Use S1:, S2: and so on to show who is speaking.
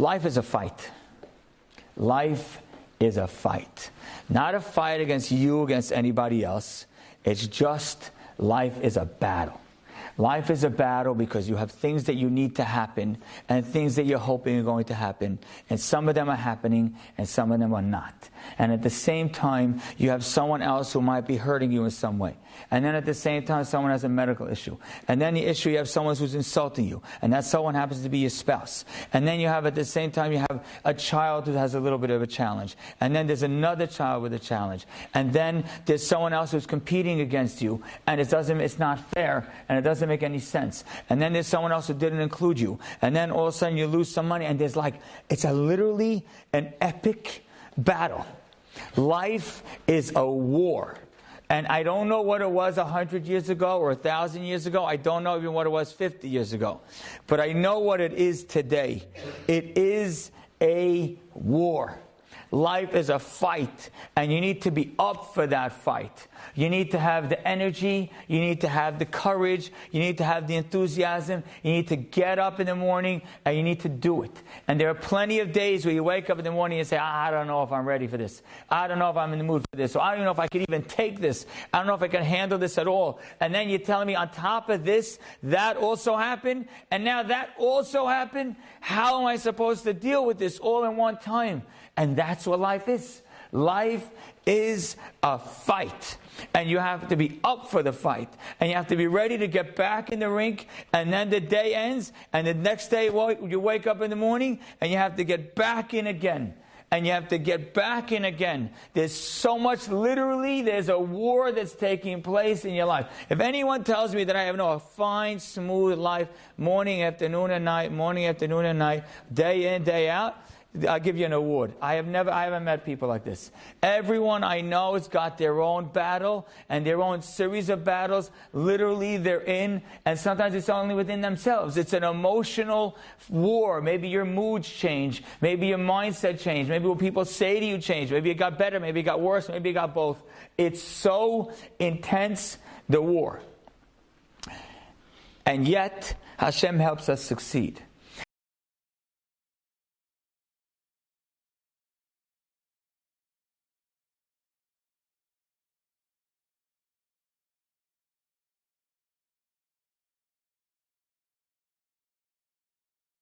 S1: Life is a fight. Life is a fight. Not a fight against you, against anybody else. It's just life is a battle. Life is a battle because you have things that you need to happen and things that you're hoping are going to happen. And some of them are happening and some of them are not. And at the same time, you have someone else who might be hurting you in some way. And then at the same time, someone has a medical issue. And then the issue, you have someone who's insulting you. And that someone happens to be your spouse. And then you have, at the same time, you have a child who has a little bit of a challenge. And then there's another child with a challenge. And then there's someone else who's competing against you. And it's not fair. And it doesn't make any sense. And then there's someone else who didn't include you. And then all of a sudden you lose some money. And there's it's literally an epic battle. Life is a war. And I don't know what it was 100 years ago or 1,000 years ago. I don't know even what it was 50 years ago. But I know what it is today. It is a war. Life is a fight, and you need to be up for that fight. You need to have the energy, you need to have the courage, you need to have the enthusiasm, you need to get up in the morning, and you need to do it. And there are plenty of days where you wake up in the morning and say, I don't know if I'm ready for this. I don't know if I'm in the mood for this. Or I don't know if I can even take this. I don't know if I can handle this at all. And then you're telling me on top of this, that also happened, and now that also happened. How am I supposed to deal with this all in one time? And that's what life is. Life is a fight. And you have to be up for the fight. And you have to be ready to get back in the rink. And then the day ends. And the next day you wake up in the morning and you have to get back in again. And you have to get back in again. There's so much, literally, there's a war that's taking place in your life. If anyone tells me that I have a fine, smooth life, morning, afternoon, and night, day in, day out, I'll give you an award. I haven't met people like this. Everyone I know has got their own battle and their own series of battles. Literally, they're in, and sometimes it's only within themselves. It's an emotional war. Maybe your moods change. Maybe your mindset changed. Maybe what people say to you changed. Maybe it got better. Maybe it got worse. Maybe it got both. It's so intense, the war. And yet, Hashem helps us succeed.